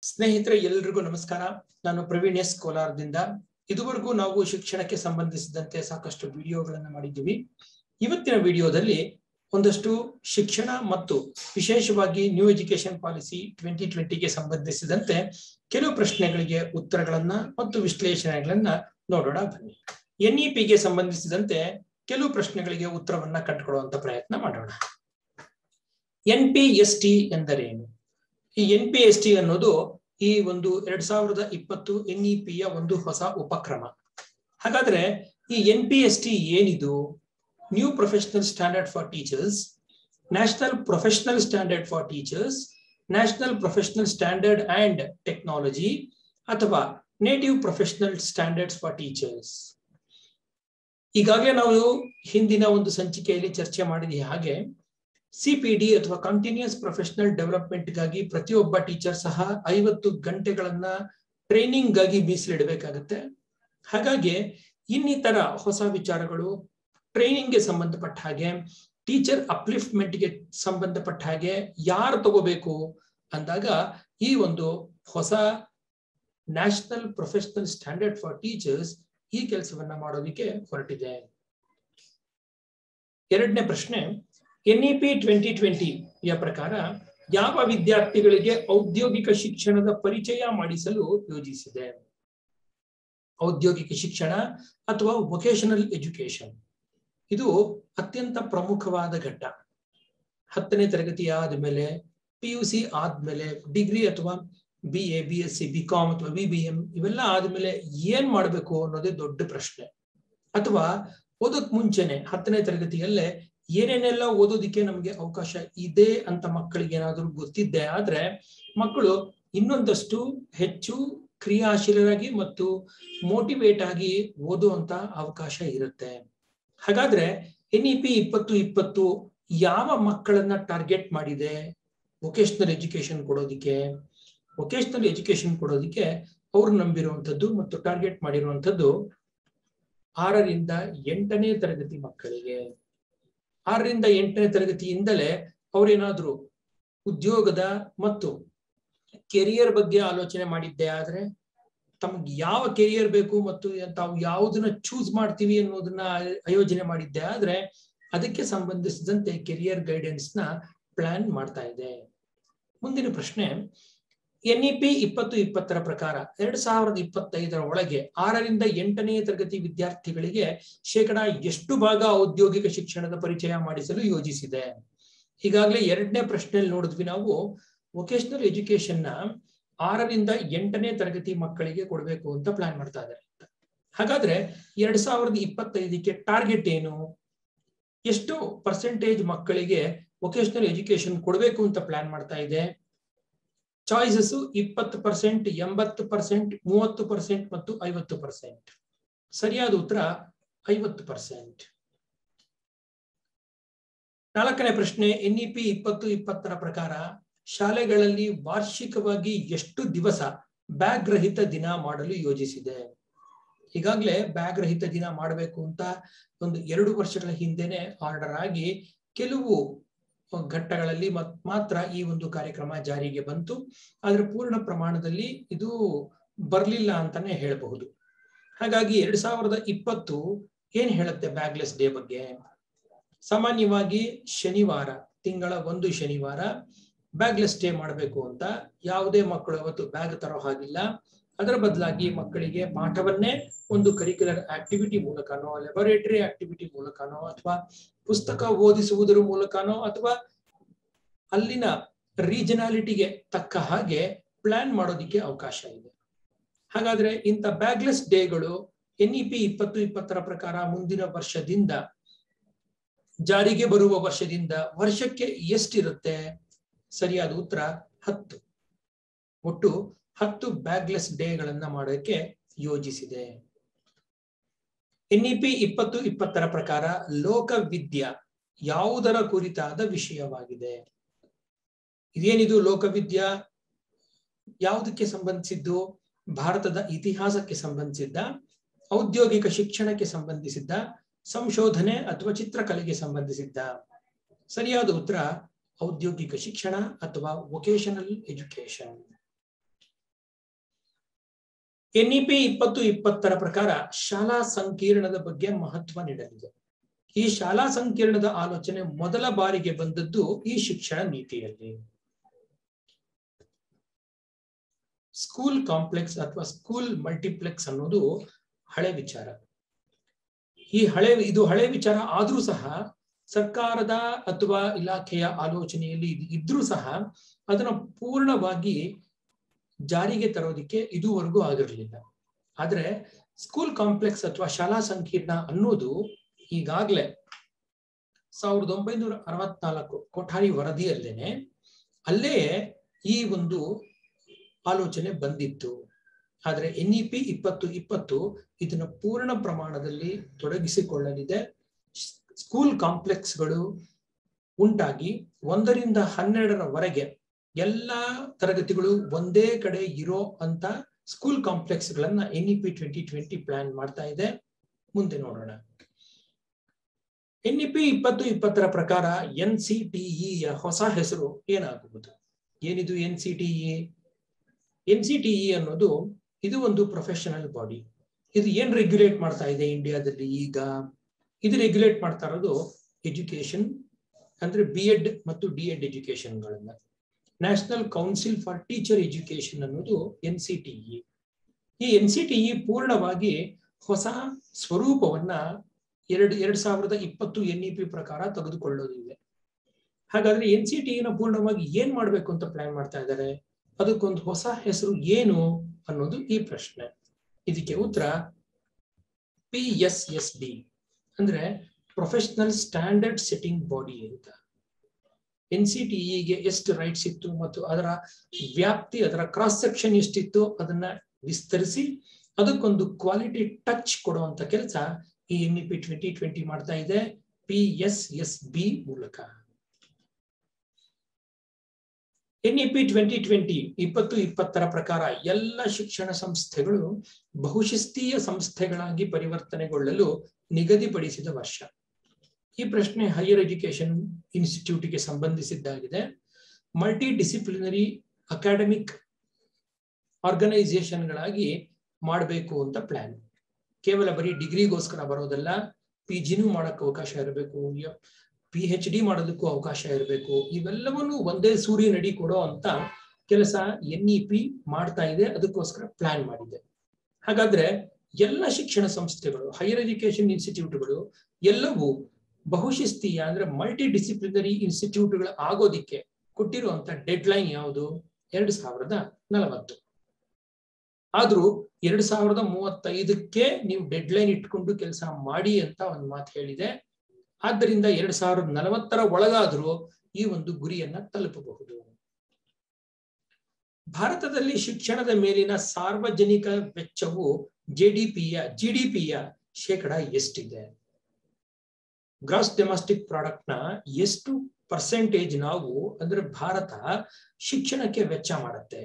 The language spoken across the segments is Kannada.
ಸ್ನೇಹಿತರೆ ಎಲ್ಲರಿಗೂ ನಮಸ್ಕಾರ. ನಾನು ಪ್ರವೀಣ್ ಎಸ್ ಕೋಲಾರದಿಂದ. ಇದುವರೆಗೂ ನಾವು ಶಿಕ್ಷಣಕ್ಕೆ ಸಂಬಂಧಿಸಿದಂತೆ ಸಾಕಷ್ಟು ವಿಡಿಯೋಗಳನ್ನು ಮಾಡಿದ್ದೀವಿ. ಇವತ್ತಿನ ವಿಡಿಯೋದಲ್ಲಿ ಒಂದಷ್ಟು ಶಿಕ್ಷಣ ಮತ್ತು ವಿಶೇಷವಾಗಿ ನ್ಯೂ ಎಜುಕೇಶನ್ ಪಾಲಿಸಿ 2020ಗೆ ಸಂಬಂಧಿಸಿದಂತೆ ಕೆಲವು ಪ್ರಶ್ನೆಗಳಿಗೆ ಉತ್ತರಗಳನ್ನ ಮತ್ತು ವಿಶ್ಲೇಷಣೆಗಳನ್ನ ನೋಡೋಣ ಬನ್ನಿ. NEPಗೆ ಸಂಬಂಧಿಸಿದಂತೆ ಕೆಲವು ಪ್ರಶ್ನೆಗಳಿಗೆ ಉತ್ತರವನ್ನ ಕಂಡುಕೊಳ್ಳುವಂತ ಪ್ರಯತ್ನ ಮಾಡೋಣ. NPST ಎಂದರೇನು? ಈ NPST ಅನ್ನೋದು ಈ ಒಂದು 2020 NEPಯ ಒಂದು ಹೊಸ ಉಪಕ್ರಮ. ಹಾಗಾದ್ರೆ ಈ NPST ಏನಿದು? New professional standard for teachers, national professional standard for teachers, national professional standard and technology ಅಥವಾ native professional standards for teachers. ಈಗಾಗಲೇ ನಾವು ಹಿಂದಿನ ಒಂದು ಸಂಚಿಕೆಯಲ್ಲಿ ಚರ್ಚೆ ಮಾಡಿದ ಹಾಗೆ CPD ಅಥವಾ ಕಂಟಿನ್ಯೂಸ್ ಪ್ರೊಫೆಷನಲ್ ಡೆವಲಪ್ಮೆಂಟ್ ಗಾಗಿ ಪ್ರತಿಯೊಬ್ಬ ಟೀಚರ್ ಸಹ 50 ಗಂಟೆಗಳನ್ನ ಟ್ರೈನಿಂಗ್ ಗಾಗಿ ಮೀಸಲಿಡಬೇಕಾಗುತ್ತೆ. ಹಾಗಾಗಿ ಇನ್ನಿತರ ಹೊಸ ವಿಚಾರಗಳು, ಟ್ರೈನಿಂಗ್ ಗೆ ಸಂಬಂಧಪಟ್ಟ ಹಾಗೆ, ಟೀಚರ್ ಅಪ್ಲಿಫ್ಟ್ಮೆಂಟ್ ಗೆ ಸಂಬಂಧಪಟ್ಟ ಹಾಗೆ ಯಾರು ತಗೋಬೇಕು ಅಂದಾಗ ಈ ಒಂದು ಹೊಸ national professional standard for teachers ಈ ಕೆಲಸವನ್ನ ಮಾಡೋದಕ್ಕೆ ಹೊರಟಿದೆ. ಎರಡನೇ ಪ್ರಶ್ನೆ, NEP 2020ಯ ಪ್ರಕಾರ ಯಾವ ವಿದ್ಯಾರ್ಥಿಗಳಿಗೆ ಔದ್ಯೋಗಿಕ ಶಿಕ್ಷಣದ ಪರಿಚಯ ಮಾಡಿಸಲು ಯೋಜಿಸಿದೆ? ಔದ್ಯೋಗಿಕ ಶಿಕ್ಷಣ ಅಥವಾ ವೊಕೇಶನಲ್ ಎಜುಕೇಶನ್ ಇದು ಅತ್ಯಂತ ಪ್ರಮುಖವಾದ ಘಟ್ಟ. 10ನೇ ತರಗತಿ ಆದ್ಮೇಲೆ, PUC ಆದ್ಮೇಲೆ, ಡಿಗ್ರಿ ಅಥವಾ BA, BSc, BCom ಅಥವಾ BBM ಇವೆಲ್ಲ ಆದ್ಮೇಲೆ ಏನ್ ಮಾಡ್ಬೇಕು ಅನ್ನೋದೇ ದೊಡ್ಡ ಪ್ರಶ್ನೆ. ಅಥವಾ ಓದೋಕ್ ಮುಂಚೆನೆ 10ನೇ ತರಗತಿಯಲ್ಲೇ ಏನೇನೆಲ್ಲ ಓದೋದಿಕ್ಕೆ ನಮ್ಗೆ ಅವಕಾಶ ಇದೆ ಅಂತ ಮಕ್ಕಳಿಗೆ ಏನಾದ್ರೂ ಗೊತ್ತಿದ್ದೆ ಆದ್ರೆ ಮಕ್ಕಳು ಇನ್ನೊಂದಷ್ಟು ಹೆಚ್ಚು ಕ್ರಿಯಾಶೀಲರಾಗಿ ಮತ್ತು ಮೋಟಿವೇಟ್ ಆಗಿ ಓದುವಂತ ಅವಕಾಶ ಇರುತ್ತೆ. ಹಾಗಾದ್ರೆ NEP 2020 ಯಾವ ಮಕ್ಕಳನ್ನ ಟಾರ್ಗೆಟ್ ಮಾಡಿದೆ ವೊಕೇಶನಲ್ ಎಜುಕೇಶನ್ ಕೊಡೋದಿಕ್ಕೆ? ವೊಕೇಶನಲ್ ಎಜುಕೇಶನ್ ಕೊಡೋದಿಕ್ಕೆ ಅವ್ರು ನಂಬಿರುವಂತದ್ದು ಮತ್ತು ಟಾರ್ಗೆಟ್ ಮಾಡಿರುವಂತದ್ದು 6ರಿಂದ 8ನೇ ತರಗತಿ ಮಕ್ಕಳಿಗೆ. 6ರಿಂದ 8ನೇ ತರಗತಿಯಿಂದಲೇ ಅವ್ರೇನಾದ್ರೂ ಉದ್ಯೋಗದ ಮತ್ತು ಕೆರಿಯರ್ ಬಗ್ಗೆ ಆಲೋಚನೆ ಮಾಡಿದ್ದೆ ಆದ್ರೆ, ತಮ್ಗೆ ಯಾವ ಕೆರಿಯರ್ ಬೇಕು ಮತ್ತು ತಾವು ಯಾವುದನ್ನ ಚೂಸ್ ಮಾಡ್ತೀವಿ ಅನ್ನೋದನ್ನ ಆಯೋಜನೆ ಮಾಡಿದ್ದೆ ಆದ್ರೆ ಅದಕ್ಕೆ ಸಂಬಂಧಿಸಿದಂತೆ ಕೆರಿಯರ್ ಗೈಡೆನ್ಸ್ ನ ಪ್ಲಾನ್ ಮಾಡ್ತಾ ಇದೆ. ಮುಂದಿನ ಪ್ರಶ್ನೆ, NEP 2020 ಪ್ರಕಾರ 2025 ಒಳಗೆ 6ರಿಂದ 8ನೇ ತರಗತಿ ವಿದ್ಯಾರ್ಥಿಗಳಿಗೆ ಶೇಕಡಾ ಎಷ್ಟು ಭಾಗ ಔದ್ಯೋಗಿಕ ಶಿಕ್ಷಣದ ಪರಿಚಯ ಮಾಡಿಸಲು ಯೋಜಿಸಿದೆ? ಈಗಾಗಲೇ 2ನೇ ಪ್ರಶ್ನೆಯಲ್ಲಿ ನೋಡಿದ್ವಿ ನಾವು ವೊಕೇಶನಲ್ ಎಜುಕೇಶನ್ ನ 6ರಿಂದ 8ನೇ ತರಗತಿ ಮಕ್ಕಳಿಗೆ ಕೊಡಬೇಕು ಅಂತ ಪ್ಲಾನ್ ಮಾಡ್ತಾ ಇದ್ದಾರೆ. ಹಾಗಾದ್ರೆ 2025ಕ್ಕೆ ಟಾರ್ಗೆಟ್ ಏನು? ಎಷ್ಟು ಪರ್ಸೆಂಟೇಜ್ ಮಕ್ಕಳಿಗೆ ವೊಕೇಶನಲ್ ಎಜುಕೇಶನ್ ಕೊಡಬೇಕು ಅಂತ ಪ್ಲಾನ್ ಮಾಡ್ತಾ ಇದೆ? ಚಾಯ್ಸಸ್ 20%, 80%, 30% ಮತ್ತು 50%. ಸರಿಯಾದ ಉತ್ತರ 50%. 4ನೇ ಪ್ರಶ್ನೆ, NEP 2020 ಪ್ರಕಾರ ಶಾಲೆಗಳಲ್ಲಿ ವಾರ್ಷಿಕವಾಗಿ ಎಷ್ಟು ದಿವಸ ಬ್ಯಾಗ್ ರಹಿತ ದಿನ ಮಾಡಲು ಯೋಜಿಸಿದೆ? ಈಗಾಗಲೇ ಬ್ಯಾಗ್ ರಹಿತ ದಿನ ಮಾಡಬೇಕು ಅಂತ ಒಂದು 2 ವರ್ಷಗಳ ಹಿಂದೆನೆ ಆರ್ಡರ್ ಆಗಿ ಕೆಲವು ಘಟ್ಟಗಳಲ್ಲಿ ಮಾತ್ರ ಈ ಒಂದು ಕಾರ್ಯಕ್ರಮ ಜಾರಿಗೆ ಬಂತು. ಆದ್ರೆ ಪೂರ್ಣ ಪ್ರಮಾಣದಲ್ಲಿ ಇದು ಬರ್ಲಿಲ್ಲ ಅಂತಾನೆ ಹೇಳಬಹುದು. ಹಾಗಾಗಿ 2020 ಏನ್ ಹೇಳುತ್ತೆ ಬ್ಯಾಗ್ಲೆಸ್ ಡೇ ಬಗ್ಗೆ? ಸಾಮಾನ್ಯವಾಗಿ ಶನಿವಾರ, ತಿಂಗಳ 1 ಶನಿವಾರ ಬ್ಯಾಗ್ಲೆಸ್ ಡೇ ಮಾಡಬೇಕು ಅಂತ. ಯಾವುದೇ ಮಕ್ಕಳು ಅವತ್ತು ಬ್ಯಾಗ್ ತರೋ ಹಾಗಿಲ್ಲ. ಅದರ ಬದಲಾಗಿ ಮಕ್ಕಳಿಗೆ ಪಾಠವನ್ನೇ ಒಂದು ಕರಿಕ್ಯುಲರ್ ಆಕ್ಟಿವಿಟಿ ಮೂಲಕನೋ, ಲ್ಯಾಬೊರೇಟರಿ ಆಕ್ಟಿವಿಟಿ ಮೂಲಕನೋ, ಅಥವಾ ಪುಸ್ತಕ ಓದಿಸುವುದರ ಮೂಲಕನೋ, ಅಥವಾ ಅಲ್ಲಿನ ರೀಜನಾಲಿಟಿಗೆ ತಕ್ಕ ಹಾಗೆ ಪ್ಲಾನ್ ಮಾಡೋದಿಕ್ಕೆ ಅವಕಾಶ ಇದೆ. ಹಾಗಾದ್ರೆ ಇಂಥ ಬ್ಯಾಗ್ಲೆಸ್ ಡೇಗಳು NEP 2020 ಪ್ರಕಾರ ಮುಂದಿನ ವರ್ಷದಿಂದ ಜಾರಿಗೆ ಬರುವ ವರ್ಷದಿಂದ ವರ್ಷಕ್ಕೆ ಎಷ್ಟಿರುತ್ತೆ? ಸರಿಯಾದ ಉತ್ತರ 10. ಒಟ್ಟು 10 ಬ್ಯಾಗ್ಲೆಸ್ ಡೇಗಳನ್ನ ಮಾಡೋಕೆ ಯೋಜಿಸಿದೆ. NEP 2020 ಪ್ರಕಾರ ಲೋಕವಿದ್ಯಾ ಯಾವುದರ ಕುರಿತಾದ ವಿಷಯವಾಗಿದೆ? ಇದೇನಿದು ಲೋಕವಿದ್ಯಾ? ಯಾವುದಕ್ಕೆ ಸಂಬಂಧಿಸಿದ್ದು? ಭಾರತದ ಇತಿಹಾಸಕ್ಕೆ ಸಂಬಂಧಿಸಿದ್ದ, ಔದ್ಯೋಗಿಕ ಶಿಕ್ಷಣಕ್ಕೆ ಸಂಬಂಧಿಸಿದ್ದ, ಸಂಶೋಧನೆ ಅಥವಾ ಚಿತ್ರಕಲೆಗೆ ಸಂಬಂಧಿಸಿದ್ದ? ಸರಿಯಾದ ಉತ್ತರ ಔದ್ಯೋಗಿಕ ಶಿಕ್ಷಣ ಅಥವಾ ವೊಕೇಶನಲ್ ಎಜುಕೇಶನ್. NEP 2020 ಪ್ರಕಾರ ಶಾಲಾ ಸಂಕೀರ್ಣದ ಬಗ್ಗೆ ಮಹತ್ವ ನೀಡಲಿದೆ. ಈ ಶಾಲಾ ಸಂಕೀರ್ಣದ ಆಲೋಚನೆ ಮೊದಲ ಬಾರಿಗೆ ಬಂದದ್ದು ಈ ಶಿಕ್ಷಣ ನೀತಿಯಲ್ಲಿ. ಸ್ಕೂಲ್ ಕಾಂಪ್ಲೆಕ್ಸ್ ಅಥವಾ ಸ್ಕೂಲ್ ಮಲ್ಟಿಪ್ಲೆಕ್ಸ್ ಅನ್ನೋದು ಹಳೆ ವಿಚಾರ. ಇದು ಹಳೆ ವಿಚಾರ ಆದ್ರೂ ಸಹ ಸರ್ಕಾರದ ಅಥವಾ ಇಲಾಖೆಯ ಆಲೋಚನೆಯಲ್ಲಿ ಇದ್ರೂ ಸಹ ಅದನ್ನು ಪೂರ್ಣವಾಗಿ ಜಾರಿಗೆ ತರೋದಿಕ್ಕೆ ಇದುವರೆಗೂ ಆಗಿರಲಿಲ್ಲ. ಆದ್ರೆ ಸ್ಕೂಲ್ ಕಾಂಪ್ಲೆಕ್ಸ್ ಅಥವಾ ಶಾಲಾ ಸಂಕೀರ್ಣ ಅನ್ನೋದು ಈಗಾಗಲೇ 1964 ಕೊಠಾರಿ ವರದಿಯಲ್ಲೇನೆ ಅಲ್ಲೇ ಈ ಒಂದು ಆಲೋಚನೆ ಬಂದಿತ್ತು. ಆದ್ರೆ NEP 2020 ಇದನ್ನ ಪೂರ್ಣ ಪ್ರಮಾಣದಲ್ಲಿ ತೊಡಗಿಸಿಕೊಳ್ಳಲಿದೆ. ಸ್ಕೂಲ್ ಕಾಂಪ್ಲೆಕ್ಸ್ಗಳು ಉಂಟಾಗಿ 1 ರಿಂದ 12ರವರೆಗೆ ಎಲ್ಲಾ ತರಗತಿಗಳು ಒಂದೇ ಕಡೆ ಇರೋ ಅಂತ ಸ್ಕೂಲ್ ಕಾಂಪ್ಲೆಕ್ಸ್ ಗಳನ್ನ NEP 2020 ಪ್ಲಾನ್ ಮಾಡ್ತಾ ಇದೆ. ಮುಂದೆ ನೋಡೋಣ. NEP 2020 ಪ್ರಕಾರ NCTE ಯ ಹೊಸ ಹೆಸರು ಏನಾಗುವುದು? ಏನಿದು NCTE? NCTE ಅನ್ನೋದು ಇದು ಒಂದು ಪ್ರೊಫೆಷನಲ್ ಬಾಡಿ. ಇದು ಏನ್ ರೆಗ್ಯುಲೇಟ್ ಮಾಡ್ತಾ ಇದೆ ಇಂಡಿಯಾದಲ್ಲಿ ಈಗ? ಇದು ರೆಗ್ಯುಲೇಟ್ ಮಾಡ್ತಾ ಇರೋದು ಎಜುಕೇಶನ್, ಅಂದ್ರೆ BEd ಮತ್ತು DEd ಎಜುಕೇಶನ್ಗಳನ್ನ. National council for teacher education ಅನ್ನೋದು NCTE. ಈ NCTE ಪೂರ್ಣವಾಗಿ ಹೊಸ ಸ್ವರೂಪವನ್ನ 2020 NEP ಪ್ರಕಾರ ತೆಗೆದುಕೊಳ್ಳೋದಿದೆ. ಹಾಗಾದ್ರೆ NCTE ನ ಪೂರ್ಣವಾಗಿ ಏನ್ ಮಾಡ್ಬೇಕು ಅಂತ ಪ್ಲಾನ್ ಮಾಡ್ತಾ ಇದ್ದಾರೆ? ಅದಕ್ಕೊಂದು ಹೊಸ ಹೆಸರು ಏನು ಅನ್ನೋದು ಈ ಪ್ರಶ್ನೆ. ಇದಕ್ಕೆ ಉತ್ತರ PSSB, ಅಂದ್ರೆ ಪ್ರೊಫೆಷನಲ್ ಸ್ಟ್ಯಾಂಡರ್ಡ್ ಸೆಟ್ಟಿಂಗ್ ಬಾಡಿ ಅಂತ. NCTEಗೆ ಎಷ್ಟು ರೈಟ್ಸ್ ಇತ್ತು ಮತ್ತು ಅದರ ವ್ಯಾಪ್ತಿ, ಅದರ ಕ್ರಾಸ್ ಸೆಕ್ಷನ್ ಎಷ್ಟಿತ್ತು ಅದನ್ನ ವಿಸ್ತರಿಸಿ ಅದಕ್ಕೊಂದು ಕ್ವಾಲಿಟಿ ಟಚ್ ಕೊಡುವಂತ ಕೆಲಸ ಈ NEP 2020 ಮಾಡ್ತಾ ಇದೆ PSSB ಮೂಲಕ. NEP 2020 ಪ್ರಕಾರ ಎಲ್ಲ ಶಿಕ್ಷಣ ಸಂಸ್ಥೆಗಳು ಬಹುಶಿಸ್ತೀಯ ಸಂಸ್ಥೆಗಳಾಗಿ ಪರಿವರ್ತನೆಗೊಳ್ಳಲು ನಿಗದಿಪಡಿಸಿದ ವರ್ಷ. ಈ ಪ್ರಶ್ನೆ ಹೈಯರ್ ಎಜುಕೇಶನ್ ಇನ್ಸ್ಟಿಟ್ಯೂಟ್ಗೆ ಸಂಬಂಧಿಸಿದ್ದಾಗಿದೆ. ಮಲ್ಟಿ ಡಿಸಿಪ್ಲಿನರಿ ಅಕಾಡೆಮಿಕ್ ಆರ್ಗನೈಸೇಷನ್ಗಳಾಗಿ ಮಾಡಬೇಕು ಅಂತ ಪ್ಲಾನ್. ಕೇವಲ ಬರೀ ಡಿಗ್ರಿಗೋಸ್ಕರ ಬರೋದಲ್ಲ, PGನೂ ಮಾಡಕ್ಕೆ ಅವಕಾಶ ಇರಬೇಕು, PhD ಮಾಡೋದಕ್ಕೂ ಅವಕಾಶ ಇರಬೇಕು. ಇವೆಲ್ಲವನ್ನು ಒಂದೇ ಸೂರಿನಡಿ ಕೊಡೋ ಅಂತ ಕೆಲಸ NEP ಮಾಡ್ತಾ ಇದೆ, ಅದಕ್ಕೋಸ್ಕರ ಪ್ಲಾನ್ ಮಾಡಿದೆ. ಹಾಗಾದ್ರೆ ಎಲ್ಲ ಶಿಕ್ಷಣ ಸಂಸ್ಥೆಗಳು, ಹೈಯರ್ ಎಜುಕೇಶನ್ ಇನ್ಸ್ಟಿಟ್ಯೂಟ್ಗಳು ಎಲ್ಲವೂ ಬಹುಶಿಸ್ತೀಯ ಅಂದ್ರೆ ಮಲ್ಟಿ ಡಿಸಿಪ್ಲಿನರಿ ಇನ್ಸ್ಟಿಟ್ಯೂಟ್ಗಳು ಆಗೋದಿಕ್ಕೆ ಕೊಟ್ಟಿರುವಂತ ಡೆಡ್ ಲೈನ್ ಯಾವುದು? 2040. ಆದ್ರೂ 2035ಕ್ಕೆ ನೀವು ಡೆಡ್ ಲೈನ್ ಇಟ್ಕೊಂಡು ಕೆಲಸ ಮಾಡಿ ಅಂತ ಒಂದು ಮಾತು ಹೇಳಿದೆ. ಆದ್ದರಿಂದ 2040 ಒಳಗಾದ್ರೂ ಈ ಒಂದು ಗುರಿಯನ್ನ ತಲುಪಬಹುದು. ಭಾರತದಲ್ಲಿ ಶಿಕ್ಷಣದ ಮೇಲಿನ ಸಾರ್ವಜನಿಕ ವೆಚ್ಚವು GDPಯ ಶೇಕಡ ಎಷ್ಟಿದೆ? ಗ್ರಾಸ್ ಡೊಮೆಸ್ಟಿಕ್ ಪ್ರಾಡಕ್ಟ್ ನ ಎಷ್ಟು ಪರ್ಸೆಂಟೇಜ್ ನಾವು ಅಂದ್ರೆ ಭಾರತ ಶಿಕ್ಷಣಕ್ಕೆ ವೆಚ್ಚ ಮಾಡುತ್ತೆ?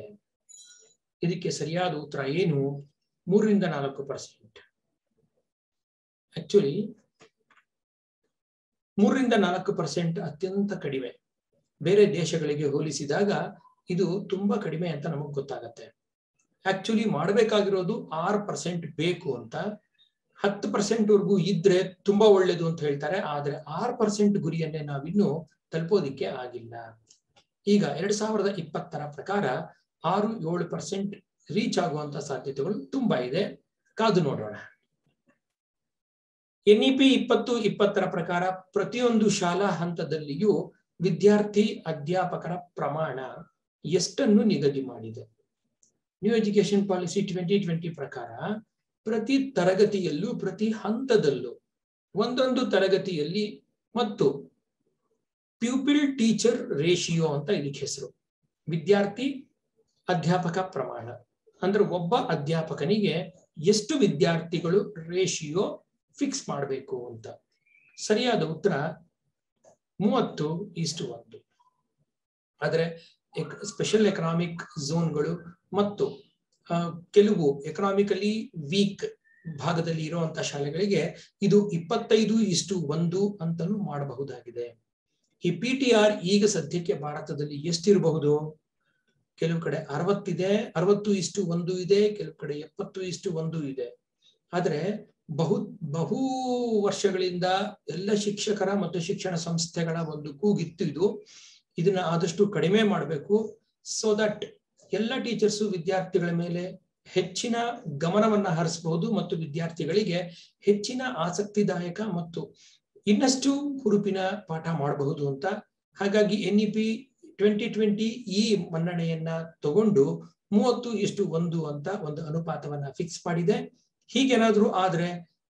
ಇದಕ್ಕೆ ಸರಿಯಾದ ಉತ್ತರ ಏನು? 3 ರಿಂದ 4%. ಆಕ್ಚುಲಿ 3 ರಿಂದ 4% ಅತ್ಯಂತ ಕಡಿಮೆ. ಬೇರೆ ದೇಶಗಳಿಗೆ ಹೋಲಿಸಿದಾಗ ಇದು ತುಂಬಾ ಕಡಿಮೆ ಅಂತ ನಮಗ್ ಗೊತ್ತಾಗತ್ತೆ. ಆಕ್ಚುಲಿ ಮಾಡಬೇಕಾಗಿರೋದು 6% ಬೇಕು ಅಂತ. 10% ವರೆಗೂ ಇದ್ರೆ ತುಂಬಾ ಒಳ್ಳೇದು ಅಂತ ಹೇಳ್ತಾರೆ. ಆದ್ರೆ 6% ಗುರಿಯನ್ನೇ ನಾವಿನ್ನು ತಲುಪೋದಿಕ್ಕೆ ಆಗಿಲ್ಲ. ಈಗ 2020 ಪ್ರಕಾರ 6-7% ರೀಚ್ ಆಗುವಂತ ಸಾಧ್ಯತೆಗಳು ತುಂಬಾ ಇದೆ. ಕಾದು ನೋಡೋಣ. NEP 2020 ಪ್ರಕಾರ ಪ್ರತಿಯೊಂದು ಶಾಲಾ ಹಂತದಲ್ಲಿಯೂ ವಿದ್ಯಾರ್ಥಿ ಅಧ್ಯಾಪಕರ ಪ್ರಮಾಣ ಎಷ್ಟನ್ನು ನಿಗದಿ ಮಾಡಿದೆ? ನ್ಯೂ ಎಜುಕೇಶನ್ ಪಾಲಿಸಿ 2020 ಪ್ರಕಾರ ಪ್ರತಿ ತರಗತಿಯಲ್ಲೂ, ಪ್ರತಿ ಹಂತದಲ್ಲೂ, ಒಂದೊಂದು ತರಗತಿಯಲ್ಲಿ ಮತ್ತು ಪ್ಯೂಪಿಲ್ ಟೀಚರ್ ರೇಷಿಯೋ ಅಂತ ಇದಕ್ಕೆ ಹೆಸರು. ವಿದ್ಯಾರ್ಥಿ ಅಧ್ಯಾಪಕ ಪ್ರಮಾಣ ಅಂದ್ರೆ ಒಬ್ಬ ಅಧ್ಯಾಪಕನಿಗೆ ಎಷ್ಟು ವಿದ್ಯಾರ್ಥಿಗಳು ರೇಷಿಯೋ ಫಿಕ್ಸ್ ಮಾಡಬೇಕು ಅಂತ. ಸರಿಯಾದ ಉತ್ತರ 30:1. ಆದ್ರೆ ಸ್ಪೆಷಲ್ ಎಕನಾಮಿಕ್ ಝೋನ್ಗಳು ಮತ್ತು ಕೆಲವು ಎಕನಾಮಿಕಲಿ ವೀಕ್ ಭಾಗದಲ್ಲಿ ಇರುವಂತಹ ಶಾಲೆಗಳಿಗೆ ಇದು 25:1 ಅಂತಲೂ ಮಾಡಬಹುದಾಗಿದೆ. ಈ PTR ಈಗ ಸದ್ಯಕ್ಕೆ ಭಾರತದಲ್ಲಿ ಎಷ್ಟಿರಬಹುದು? ಕೆಲವು ಕಡೆ 60 ಇದೆ, 60:1 ಇದೆ, ಕೆಲವು ಕಡೆ 70:1 ಇದೆ. ಆದ್ರೆ ಬಹು ವರ್ಷಗಳಿಂದ ಎಲ್ಲ ಶಿಕ್ಷಕರ ಮತ್ತು ಶಿಕ್ಷಣ ಸಂಸ್ಥೆಗಳ ಒಂದು ಕೂಗಿತ್ತು ಇದು. ಇದನ್ನ ಆದಷ್ಟು ಕಡಿಮೆ ಮಾಡಬೇಕು, ಸೋ ದಟ್ ಎಲ್ಲ ಟೀಚರ್ಸು ವಿದ್ಯಾರ್ಥಿಗಳ ಮೇಲೆ ಹೆಚ್ಚಿನ ಗಮನವನ್ನ ಹರಿಸಬಹುದು ಮತ್ತು ವಿದ್ಯಾರ್ಥಿಗಳಿಗೆ ಹೆಚ್ಚಿನ ಆಸಕ್ತಿದಾಯಕ ಮತ್ತು ಇನ್ನಷ್ಟು ಹುರುಪಿನ ಪಾಠ ಮಾಡಬಹುದು ಅಂತ. ಹಾಗಾಗಿ NEP 2020 ಈ ಮನ್ನಣೆಯನ್ನ ತಗೊಂಡು 30:1 ಅಂತ ಒಂದು ಅನುಪಾತವನ್ನ ಫಿಕ್ಸ್ ಮಾಡಿದೆ. ಹೀಗೇನಾದ್ರೂ ಆದ್ರೆ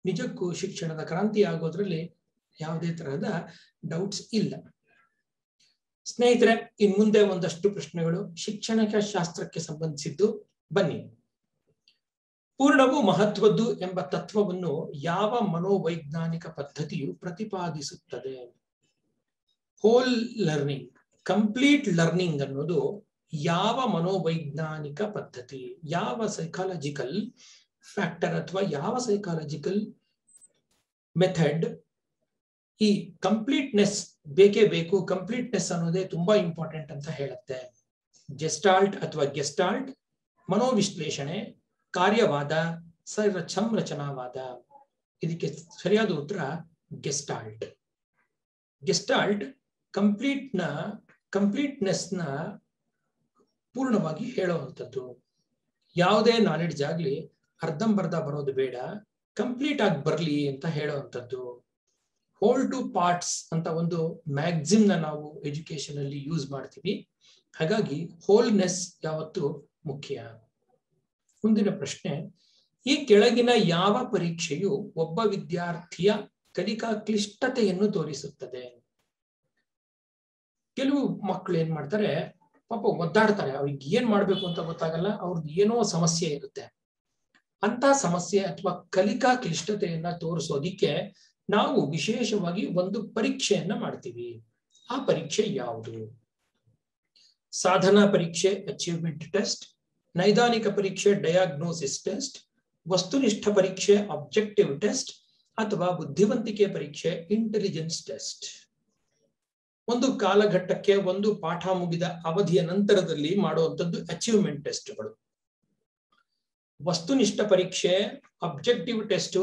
ನಿಜಕ್ಕೂ ಶಿಕ್ಷಣದ ಕ್ರಾಂತಿ ಆಗೋದ್ರಲ್ಲಿ ಯಾವುದೇ ತರಹದ ಡೌಟ್ಸ್ ಇಲ್ಲ. ಸ್ನೇಹಿತರೆ, ಇನ್ ಮುಂದೆ ಒಂದಷ್ಟು ಪ್ರಶ್ನೆಗಳು ಶಿಕ್ಷಣ ಶಾಸ್ತ್ರಕ್ಕೆ ಸಂಬಂಧಿಸಿದ್ದು. ಬನ್ನಿ. ಪೂರ್ಣವು ಮಹತ್ವದ್ದು ಎಂಬ ತತ್ವವನ್ನು ಯಾವ ಮನೋವೈಜ್ಞಾನಿಕ ಪದ್ಧತಿಯು ಪ್ರತಿಪಾದಿಸುತ್ತದೆ? ಹೋಲ್ ಲರ್ನಿಂಗ್, ಕಂಪ್ಲೀಟ್ ಲರ್ನಿಂಗ್ ಅನ್ನೋದು ಯಾವ ಮನೋವೈಜ್ಞಾನಿಕ ಪದ್ಧತಿ, ಯಾವ ಸೈಕಾಲಜಿಕಲ್ ಫ್ಯಾಕ್ಟರ್ ಅಥವಾ ಯಾವ ಸೈಕಾಲಜಿಕಲ್ ಮೆಥಡ್ ಈ ಕಂಪ್ಲೀಟ್ನೆಸ್ ಬೇಕೇ ಬೇಕು, ಕಂಪ್ಲೀಟ್ನೆಸ್ ಅನ್ನೋದೇ ತುಂಬಾ ಇಂಪಾರ್ಟೆಂಟ್ ಅಂತ ಹೇಳುತ್ತೆ? ಜೆಸ್ಟಾಲ್ಟ್ ಅಥವಾ ಗೆಸ್ಟಾಲ್ಟ್, ಮನೋವಿಶ್ಲೇಷಣೆ, ಕಾರ್ಯವಾದ, ಸಂರಚನಾವಾದ. ಇದಕ್ಕೆ ಸರಿಯಾದ ಉತ್ತರ ಗೆಸ್ಟಾಲ್ಟ್. ಗೆಸ್ಟಾಲ್ಟ್ ಕಂಪ್ಲೀಟ್ನೆಸ್ನ ಪೂರ್ಣವಾಗಿ ಹೇಳುವಂಥದ್ದು. ಯಾವುದೇ ನಾಲೆಡ್ಜ್ ಆಗ್ಲಿ ಅರ್ಧಂಬರ್ಧ ಬರೋದು ಬೇಡ, ಕಂಪ್ಲೀಟ್ ಆಗಿ ಬರ್ಲಿ ಅಂತ ಹೇಳುವಂಥದ್ದು. ಹೋಲ್ ಟು ಪಾರ್ಟ್ಸ್ ಅಂತ ಒಂದು ಮ್ಯಾಕ್ಸಿಮ್ ನಾವು ಎಜುಕೇಶನ್ ಅಲ್ಲಿ ಯೂಸ್ ಮಾಡ್ತೀವಿ. ಹಾಗಾಗಿ ಹೋಲ್ನೆಸ್ ಯಾವತ್ತು ಮುಖ್ಯ. ಮುಂದಿನ ಪ್ರಶ್ನೆ, ಈ ಕೆಳಗಿನ ಯಾವ ಪರೀಕ್ಷೆಯು ಒಬ್ಬ ವಿದ್ಯಾರ್ಥಿಯ ಕಲಿಕಾ ಕ್ಲಿಷ್ಟತೆಯನ್ನು ತೋರಿಸುತ್ತದೆ? ಕೆಲವು ಮಕ್ಕಳು ಏನ್ ಮಾಡ್ತಾರೆ, ಪಾಪ ಒದ್ದಾಡ್ತಾರೆ, ಅವ್ರಿಗೆ ಏನ್ ಮಾಡ್ಬೇಕು ಅಂತ ಗೊತ್ತಾಗಲ್ಲ, ಅವ್ರದ್ದು ಏನೋ ಸಮಸ್ಯೆ ಇರುತ್ತೆ. ಅಂತ ಸಮಸ್ಯೆ ಅಥವಾ ಕಲಿಕಾ ಕ್ಲಿಷ್ಟತೆಯನ್ನ ತೋರಿಸೋದಿಕ್ಕೆ ನಾವು ವಿಶೇಷವಾಗಿ ಒಂದು ಪರೀಕ್ಷೆಯನ್ನ ಮಾಡ್ತೀವಿ. ಆ ಪರೀಕ್ಷೆ ಯಾವುದು? ಸಾಧನಾ ಪರೀಕ್ಷೆ ಅಚೀವ್ಮೆಂಟ್ ಟೆಸ್ಟ್, ನೈದಾನಿಕ ಪರೀಕ್ಷೆ ಡಯಾಗ್ನೋಸಿಸ್ ಟೆಸ್ಟ್, ವಸ್ತುನಿಷ್ಠ ಪರೀಕ್ಷೆ ಆಬ್ಜೆಕ್ಟಿವ್ ಟೆಸ್ಟ್, ಅಥವಾ ಬುದ್ಧಿವಂತಿಕೆ ಪರೀಕ್ಷೆ ಇಂಟೆಲಿಜೆನ್ಸ್ ಟೆಸ್ಟ್. ಒಂದು ಕಾಲಘಟ್ಟಕ್ಕೆ ಒಂದು ಪಾಠ ಮುಗಿದ ಅವಧಿಯ ನಂತರದಲ್ಲಿ ಮಾಡುವಂಥದ್ದು ಅಚೀವ್ಮೆಂಟ್ ಟೆಸ್ಟ್ಗಳು. ವಸ್ತುನಿಷ್ಠ ಪರೀಕ್ಷೆ ಅಬ್ಜೆಕ್ಟಿವ್ ಟೆಸ್ಟ್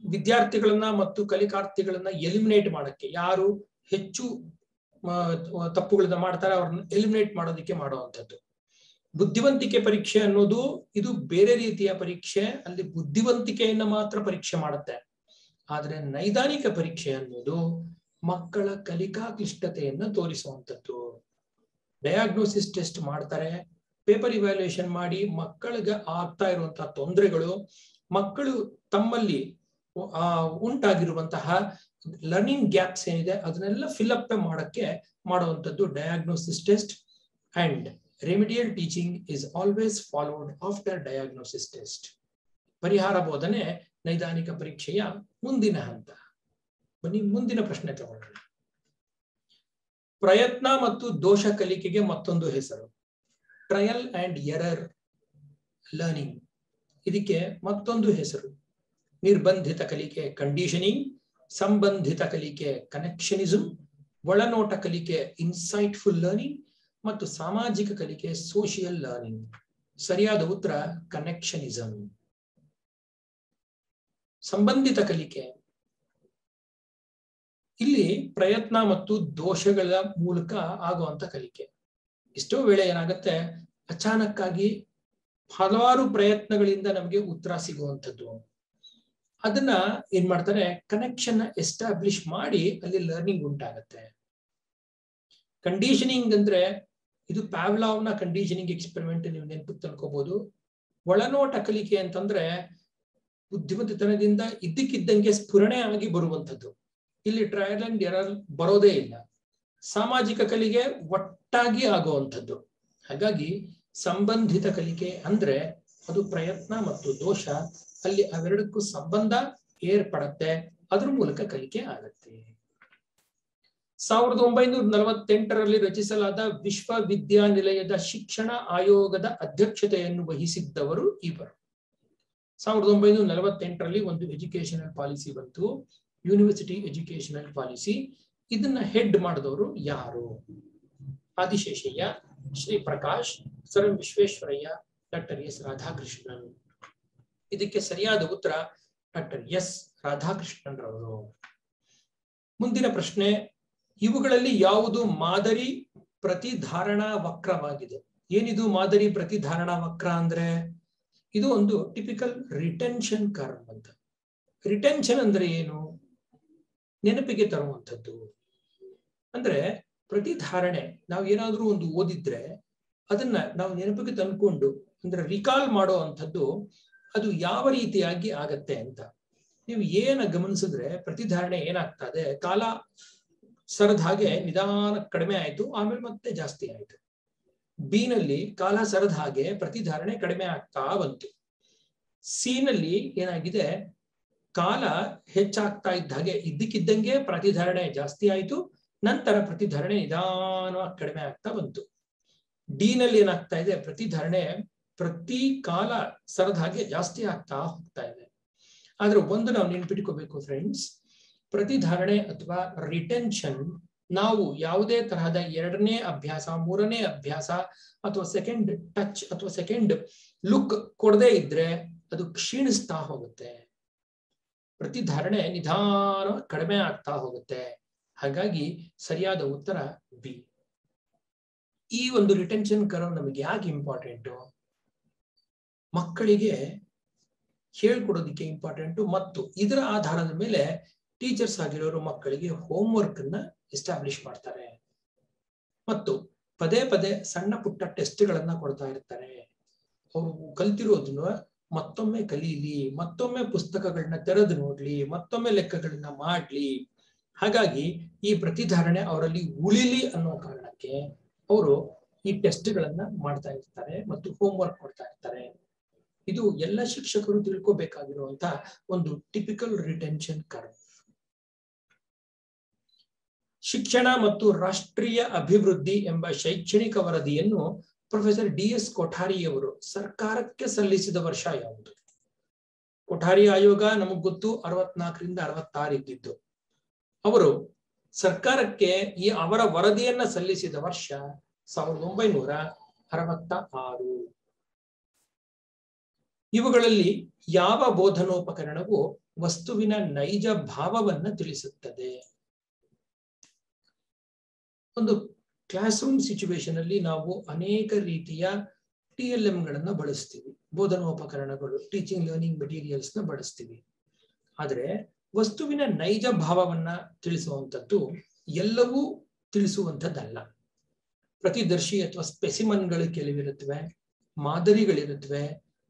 ವಿದ್ಯಾರ್ಥಿಗಳನ್ನ ಮತ್ತು ಕಲಿಕಾರ್ಥಿಗಳನ್ನ ಎಲಿಮಿನೇಟ್ ಮಾಡಕ್ಕೆ, ಯಾರು ಹೆಚ್ಚು ತಪ್ಪುಗಳನ್ನ ಮಾಡ್ತಾರೆ ಅವ್ರನ್ನ ಎಲಿಮಿನೇಟ್ ಮಾಡೋದಕ್ಕೆ ಮಾಡುವಂಥದ್ದು. ಬುದ್ಧಿವಂತಿಕೆ ಪರೀಕ್ಷೆ ಅನ್ನೋದು ಇದು ಬೇರೆ ರೀತಿಯ ಪರೀಕ್ಷೆ, ಅಲ್ಲಿ ಬುದ್ಧಿವಂತಿಕೆಯನ್ನ ಮಾತ್ರ ಪರೀಕ್ಷೆ ಮಾಡುತ್ತೆ. ಆದ್ರೆ ನೈದಾನಿಕ ಪರೀಕ್ಷೆ ಅನ್ನೋದು ಮಕ್ಕಳ ಕಲಿಕಾ ಕ್ಲಿಷ್ಟತೆಯನ್ನ ತೋರಿಸುವಂಥದ್ದು. ಡಯಾಗ್ನೋಸಿಸ್ ಟೆಸ್ಟ್ ಮಾಡ್ತಾರೆ, ಪೇಪರ್ ಇವ್ಯಾಲ್ಯೂಯೇಷನ್ ಮಾಡಿ ಮಕ್ಕಳಿಗೆ ಆಗ್ತಾ ಇರುವಂತಹ ತೊಂದರೆಗಳು, ಮಕ್ಕಳು ತಮ್ಮಲ್ಲಿ ಉಂಟಾಗಿರುವಂತಹ ಲರ್ನಿಂಗ್ ಗ್ಯಾಪ್ಸ್ ಏನಿದೆ ಅದನ್ನೆಲ್ಲ ಫಿಲ್ಅಪ್ ಮಾಡಕ್ಕೆ ಮಾಡುವಂಥದ್ದು diagnosis test. And remedial teaching is always followed after diagnosis test. ಪರಿಹಾರ ಬೋಧನೆ ನೈದಾನಿಕ ಪರೀಕ್ಷೆಯ ಮುಂದಿನ ಹಂತ. ಬನ್ನಿ ಮುಂದಿನ ಪ್ರಶ್ನೆ ತಗೊಳ್ಳೋಣ. ಪ್ರಯತ್ನ ಮತ್ತು ದೋಷ ಕಲಿಕೆಗೆ ಮತ್ತೊಂದು ಹೆಸರು ಟ್ರಯಲ್ ಅಂಡ್ ಎರರ್ ಲರ್ನಿಂಗ್. ಇದಕ್ಕೆ ಮತ್ತೊಂದು ಹೆಸರು ನಿರ್ಬಂಧಿತ ಕಲಿಕೆ ಕಂಡೀಷನಿಂಗ್, ಸಂಬಂಧಿತ ಕಲಿಕೆ ಕನೆಕ್ಷನಿಸಮ್, ಒಳನೋಟ ಕಲಿಕೆ ಇನ್ಸೈಟ್ಫುಲ್ ಲರ್ನಿಂಗ್ ಮತ್ತು ಸಾಮಾಜಿಕ ಕಲಿಕೆ ಸೋಷಿಯಲ್ ಲರ್ನಿಂಗ್. ಸರಿಯಾದ ಉತ್ತರ ಕನೆಕ್ಷನಿಸಮ್. ಸಂಬಂಧಿತ ಕಲಿಕೆ ಇಲ್ಲಿ ಪ್ರಯತ್ನ ಮತ್ತು ದೋಷಗಳ ಮೂಲಕ ಆಗುವಂತ ಕಲಿಕೆ. ಎಷ್ಟೋ ವೇಳೆ ಏನಾಗುತ್ತೆ, ಅಚಾನಕ್ಕಾಗಿ ಹಲವಾರು ಪ್ರಯತ್ನಗಳಿಂದ ನಮಗೆ ಉತ್ತರ ಸಿಗುವಂಥದ್ದು. ಅದನ್ನ ಏನ್ ಮಾಡ್ತಾರೆ, ಕನೆಕ್ಷನ್ ಎಸ್ಟಾಬ್ಲಿಷ್ ಮಾಡಿ ಅಲ್ಲಿ ಲರ್ನಿಂಗ್ ಉಂಟಾಗತ್ತೆ. ಕಂಡೀಷನಿಂಗ್ ಅಂದ್ರೆ ಇದು ಪ್ಯಾವ್ಲಾವ್ನ ಕಂಡೀಷನಿಂಗ್ ಎಕ್ಸ್ಪೆರಿಮೆಂಟ್ ನೀವು ನೆನಪು ತಿಳ್ಕೋಬಹುದು. ಒಳನೋಟ ಕಲಿಕೆ ಅಂತಂದ್ರೆ ಬುದ್ಧಿಮತ್ತೆತನದಿಂದ ಇದ್ದಕ್ಕಿದ್ದಂಗೆ ಸ್ಫುರಣೆ ಆಗಿ ಬರುವಂಥದ್ದು. ಇಲ್ಲಿ ಟ್ರಯಲ್ ಅಂಡ್ ಎರರ್ ಬರೋದೇ ಇಲ್ಲ. ಸಾಮಾಜಿಕ ಕಲಿಕೆ ಒಟ್ಟಾಗಿ ಆಗುವಂಥದ್ದು. ಹಾಗಾಗಿ ಸಂಬಂಧಿತ ಕಲಿಕೆ ಅಂದ್ರೆ ಅದು ಪ್ರಯತ್ನ ಮತ್ತು ದೋಷ, ಅಲ್ಲಿ ಅವೆರಡಕ್ಕೂ ಸಂಬಂಧ ಏರ್ಪಡತ್ತೆ, ಅದ್ರ ಮೂಲಕ ಕಲಿಕೆ ಆಗತ್ತೆ. 1948ರಲ್ಲಿ ರಚಿಸಲಾದ ವಿಶ್ವವಿದ್ಯಾನಿಲಯದ ಶಿಕ್ಷಣ ಆಯೋಗದ ಅಧ್ಯಕ್ಷತೆಯನ್ನು ವಹಿಸಿದ್ದವರು ಇವರು. 1948ರಲ್ಲಿ ಒಂದು ಎಜುಕೇಶನಲ್ ಪಾಲಿಸಿ ಬಂತು, ಯೂನಿವರ್ಸಿಟಿ ಎಜುಕೇಶನಲ್ ಪಾಲಿಸಿ. ಇದನ್ನ ಹೆಡ್ ಮಾಡಿದವರು ಯಾರು? Adiseshaiah, Shri Prakash, sir M Visvesvaraya, doctor S Radhakrishnan. ಇದಕ್ಕೆ ಸರಿಯಾದ ಉತ್ತರ ಡಾಕ್ಟರ್ ಎಸ್ ರಾಧಾಕೃಷ್ಣನ್ ರವರು. ಮುಂದಿನ ಪ್ರಶ್ನೆ, ಇವುಗಳಲ್ಲಿ ಯಾವುದು ಮಾದರಿ ಪ್ರತಿಧಾರಣಾ ವಕ್ರವಾಗಿದೆ? ಏನಿದು ಮಾದರಿ ಪ್ರತಿಧಾರಣಾ ವಕ್ರ ಅಂದ್ರೆ? ಇದು ಒಂದು ಟಿಪಿಕಲ್ ರಿಟೆನ್ಷನ್ ಕರ್ವ್ ಅಂತ. ರಿಟೆನ್ಷನ್ ಅಂದ್ರೆ ಏನು? ನೆನಪಿಗೆ ತರುವಂಥದ್ದು. ಅಂದ್ರೆ ಪ್ರತಿಧಾರಣೆ, ನಾವು ಏನಾದ್ರೂ ಒಂದು ಓದಿದ್ರೆ ಅದನ್ನ ನಾವು ನೆನಪಿಗೆ ತಂದ್ಕೊಂಡು ಅಂದ್ರೆ ರಿಕಾಲ್ ಮಾಡೋ ಅಂಥದ್ದು, ಅದು ಯಾವ ರೀತಿಯಾಗಿ ಆಗತ್ತೆ ಅಂತ. ನೀವು ಏನ ಗಮನಿಸಿದ್ರೆ ಪ್ರತಿಧಾರಣೆ ಏನಾಗ್ತದೆ, ಕಾಲ ಸರದ ಹಾಗೆ ನಿಧಾನ ಕಡಿಮೆ ಆಯ್ತು, ಆಮೇಲೆ ಮತ್ತೆ ಜಾಸ್ತಿ ಆಯ್ತು. ಬಿ ನಲ್ಲಿ ಕಾಲ ಸರದ ಹಾಗೆ ಪ್ರತಿಧಾರಣೆ ಕಡಿಮೆ ಆಗ್ತಾ ಬಂತು. ಸಿ ನಲ್ಲಿ ಏನಾಗಿದೆ, ಕಾಲ ಹೆಚ್ಚಾಗ್ತಾ ಇದ್ದ ಹಾಗೆ ಇದ್ದಕ್ಕಿದ್ದಂಗೆ ಪ್ರತಿಧಾರಣೆ ಜಾಸ್ತಿ ಆಯ್ತು, ನಂತರ ಪ್ರತಿಧಾರಣೆ ನಿಧಾನವಾಗಿ ಕಡಿಮೆ ಆಗ್ತಾ ಬಂತು. ಡಿ ನಲ್ಲಿ ಏನಾಗ್ತಾ ಇದೆ, ಪ್ರತಿಧಾರಣೆ ಪ್ರತಿ ಕಾಲ ಸರದ ಹಾಗೆ ಜಾಸ್ತಿ ಆಗ್ತಾ ಹೋಗ್ತಾ ಇದೆ. ಆದ್ರೆ ಒಂದು ನಾವು ನೆನ್ಪಿಟ್ಕೋಬೇಕು ಫ್ರೆಂಡ್ಸ್, ಪ್ರತಿಧಾರಣೆ ಅಥವಾ ರಿಟೆನ್ಷನ್ ನಾವು ಯಾವುದೇ ತರಹದ ಎರಡನೇ ಅಭ್ಯಾಸ, ಮೂರನೇ ಅಭ್ಯಾಸ ಅಥವಾ ಸೆಕೆಂಡ್ ಟಚ್ ಅಥವಾ ಸೆಕೆಂಡ್ ಲುಕ್ ಕೊಡದೇ ಇದ್ರೆ ಅದು ಕ್ಷೀಣಿಸ್ತಾ ಹೋಗುತ್ತೆ. ಪ್ರತಿಧಾರಣೆ ನಿಧಾನ ಕಡಿಮೆ ಆಗ್ತಾ ಹೋಗುತ್ತೆ. ಹಾಗಾಗಿ ಸರಿಯಾದ ಉತ್ತರ ಬಿ. ಈ ಒಂದು ರಿಟೆನ್ಷನ್ ಕರ್ವ್ ನಮಗೆ ಯಾಕೆ ಇಂಪಾರ್ಟೆಂಟು? ಮಕ್ಕಳಿಗೆ ಹೇಳ್ಕೊಡೋದಕ್ಕೆ ಇಂಪಾರ್ಟೆಂಟು, ಮತ್ತು ಇದರ ಆಧಾರದ ಮೇಲೆ ಟೀಚರ್ಸ್ ಆಗಿರೋರು ಮಕ್ಕಳಿಗೆ ಹೋಮ್ವರ್ಕ್ ಅನ್ನ ಎಸ್ಟಾಬ್ಲಿಷ್ ಮಾಡ್ತಾರೆ ಮತ್ತು ಪದೇ ಪದೇ ಸಣ್ಣ ಪುಟ್ಟ ಟೆಸ್ಟ್ಗಳನ್ನ ಕೊಡ್ತಾ ಇರ್ತಾರೆ. ಅವರು ಕಲ್ತಿರೋದನ್ನ ಮತ್ತೊಮ್ಮೆ ಕಲೀಲಿ, ಮತ್ತೊಮ್ಮೆ ಪುಸ್ತಕಗಳನ್ನ ತೆರೆದು ನೋಡ್ಲಿ, ಮತ್ತೊಮ್ಮೆ ಲೆಕ್ಕಗಳನ್ನ ಮಾಡ್ಲಿ. ಹಾಗಾಗಿ ಈ ಪ್ರತಿಧಾರಣೆ ಅವರಲ್ಲಿ ಉಳಿಲಿ ಅನ್ನೋ ಕಾರಣಕ್ಕೆ ಅವರು ಈ ಟೆಸ್ಟ್ಗಳನ್ನ ಮಾಡ್ತಾ ಇರ್ತಾರೆ ಮತ್ತು ಹೋಮ್ವರ್ಕ್ ಕೊಡ್ತಾ ಇರ್ತಾರೆ. ಇದು ಎಲ್ಲ ಶಿಕ್ಷಕರು ತಿಳ್ಕೋಬೇಕಾಗಿರುವಂತ ಒಂದು ಟಿಪಿಕಲ್ ರಿಟೆನ್ಷನ್ ಕರ್ವ್. ಶಿಕ್ಷಣ ಮತ್ತು ರಾಷ್ಟ್ರೀಯ ಅಭಿವೃದ್ಧಿ ಎಂಬ ಶೈಕ್ಷಣಿಕ ವರದಿಯನ್ನು ಪ್ರೊಫೆಸರ್ ಡಿ.ಎಸ್. ಕೊಠಾರಿಯವರು ಸರ್ಕಾರಕ್ಕೆ ಸಲ್ಲಿಸಿದ ವರ್ಷ ಯಾವುದು? ಕೊಠಾರಿ ಆಯೋಗ ನಮಗ್ ಗೊತ್ತು 64ರಿಂದ 66 ಇದ್ದಿದ್ದು. ಅವರು ಸರ್ಕಾರಕ್ಕೆ ಈ ಅವರ ವರದಿಯನ್ನ ಸಲ್ಲಿಸಿದ ವರ್ಷ 1966. ಇವುಗಳಲ್ಲಿ ಯಾವ ಬೋಧನೋಪಕರಣವು ವಸ್ತುವಿನ ನೈಜ ಭಾವವನ್ನ ತಿಳಿಸುತ್ತದೆ? ಒಂದು ಕ್ಲಾಸ್ ರೂಮ್ ಸಿಚುವೇಶನ್ ಅಲ್ಲಿ ನಾವು ಅನೇಕ ರೀತಿಯ TLM ಗಳನ್ನ ಬಳಸ್ತೀವಿ, ಬೋಧನೋಪಕರಣಗಳು, ಟೀಚಿಂಗ್ ಲರ್ನಿಂಗ್ ಮೆಟೀರಿಯಲ್ಸ್ ನ ಬಳಸ್ತೀವಿ. ಆದ್ರೆ ವಸ್ತುವಿನ ನೈಜ ಭಾವವನ್ನ ತಿಳಿಸುವಂಥದ್ದು ಎಲ್ಲವೂ ತಿಳಿಸುವಂಥದ್ದಲ್ಲ. ಪ್ರತಿದರ್ಶಿ ಅಥವಾ ಸ್ಪೆಸಿಮನ್ಗಳು ಕೆಲವಿರುತ್ತವೆ, ಮಾದರಿಗಳಿರುತ್ತವೆ,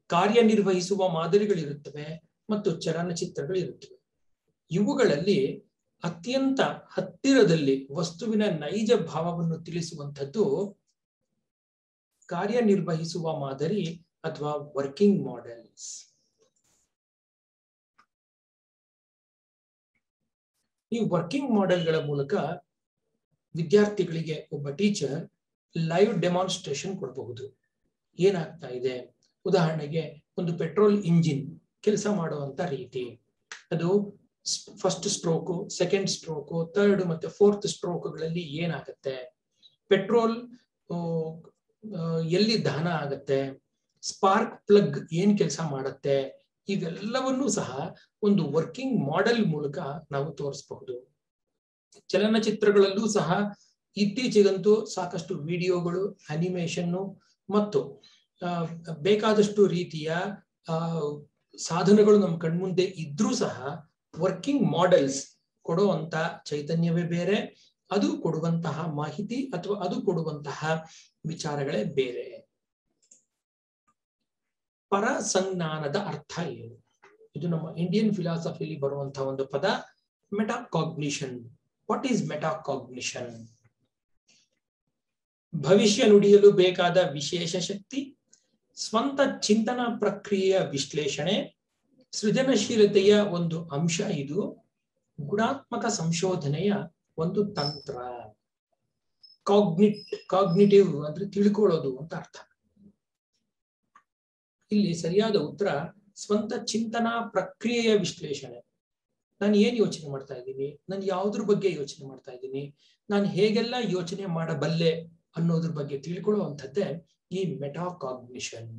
ಕಾರ್ಯನಿರ್ವಹಿಸುವ ಮಾದರಿಗಳಿರುತ್ತವೆ ಮತ್ತು ಚಲನಚಿತ್ರಗಳಿರುತ್ತವೆ. ಇವುಗಳಲ್ಲಿ ಅತ್ಯಂತ ಹತ್ತಿರದಲ್ಲಿ ವಸ್ತುವಿನ ನೈಜ ಭಾವವನ್ನು ತಿಳಿಸುವಂಥದ್ದು ಕಾರ್ಯನಿರ್ವಹಿಸುವ ಮಾದರಿ ಅಥವಾ ವರ್ಕಿಂಗ್ ಮಾಡೆಲ್ಸ್. ಈ ವರ್ಕಿಂಗ್ ಮಾಡೆಲ್ಗಳ ಮೂಲಕ ವಿದ್ಯಾರ್ಥಿಗಳಿಗೆ ಒಬ್ಬ ಟೀಚರ್ ಲೈವ್ ಡೆಮಾನ್ಸ್ಟ್ರೇಷನ್ ಕೊಡಬಹುದು. ಏನಾಗ್ತಾ ಇದೆ, ಉದಾಹರಣೆಗೆ ಒಂದು ಪೆಟ್ರೋಲ್ ಇಂಜಿನ್ ಕೆಲಸ ಮಾಡುವಂತ ರೀತಿ, ಅದು first stroke, second stroke, third ಮತ್ತೆ ಫೋರ್ತ್ ಸ್ಟ್ರೋಕ್ಗಳಲ್ಲಿ ಏನಾಗುತ್ತೆ, ಪೆಟ್ರೋಲ್ ಎಲ್ಲಿ ದಹನ ಆಗತ್ತೆ, ಸ್ಪಾರ್ಕ್ ಪ್ಲಗ್ ಏನ್ ಕೆಲಸ ಮಾಡುತ್ತೆ, ಇವೆಲ್ಲವನ್ನೂ ಸಹ ಒಂದು ವರ್ಕಿಂಗ್ ಮಾಡೆಲ್ ಮೂಲಕ ನಾವು ತೋರಿಸಬಹುದು. ಚಲನಚಿತ್ರಗಳಲ್ಲೂ ಸಹ ಇತ್ತೀಚೆಗಂತೂ ಸಾಕಷ್ಟು ವಿಡಿಯೋಗಳು, ಅನಿಮೇಷನ್ನು ಮತ್ತು ಬೇಕಾದಷ್ಟು ರೀತಿಯ ಸಾಧನಗಳು ನಮ್ಮ ಕಣ್ಮುಂದೆ ಇದ್ರೂ ಸಹ ವರ್ಕಿಂಗ್ ಮಾಡೆಲ್ಸ್ ಕೊಡುವಂತ ಚೈತನ್ಯವೇ ಬೇರೆ, ಅದು ಕೊಡುವಂತಹ ಮಾಹಿತಿ ಅಥವಾ ಅದು ಕೊಡುವಂತಹ ವಿಚಾರಗಳೇ ಬೇರೆ. ಪರಸಂಜ್ಞಾನದ ಅರ್ಥ ಏನು? ಇದು ನಮ್ಮ ಇಂಡಿಯನ್ ಫಿಲಾಸಫಿಲಿ ಬರುವಂತಹ ಒಂದು ಪದ, ಮೆಟಾಕಾಗ್ನಿಷನ್. What is metacognition? ಭವಿಷ್ಯ ನುಡಿಯಲು ಬೇಕಾದ ವಿಶೇಷ ಶಕ್ತಿ, ಸ್ವಂತ ಚಿಂತನಾ ಪ್ರಕ್ರಿಯೆಯ ವಿಶ್ಲೇಷಣೆ, ಸೃಜನಶೀಲತೆಯ ಒಂದು ಅಂಶ, ಇದು ಗುಣಾತ್ಮಕ ಸಂಶೋಧನೆಯ ಒಂದು ತಂತ್ರ. ಕಾಗ್ನಿಟಿವ್ ಅಂದ್ರೆ ತಿಳ್ಕೊಳ್ಳೋದು ಅಂತ ಅರ್ಥ. ಇಲ್ಲಿ ಸರಿಯಾದ ಉತ್ತರ ಸ್ವಂತ ಚಿಂತನಾ ಪ್ರಕ್ರಿಯೆಯ ವಿಶ್ಲೇಷಣೆ. ನಾನು ಏನ್ ಯೋಚನೆ ಮಾಡ್ತಾ ಇದ್ದೀನಿ, ನಾನು ಯಾವುದ್ರ ಬಗ್ಗೆ ಯೋಚನೆ ಮಾಡ್ತಾ ಇದ್ದೀನಿ, ನಾನು ಹೇಗೆಲ್ಲ ಯೋಚನೆ ಮಾಡಬಲ್ಲೆ ಅನ್ನೋದ್ರ ಬಗ್ಗೆ ತಿಳ್ಕೊಳ್ಳುವಂಥದ್ದೇ ಈ ಮೆಟಾಕಾಗ್ನಿಷನ್.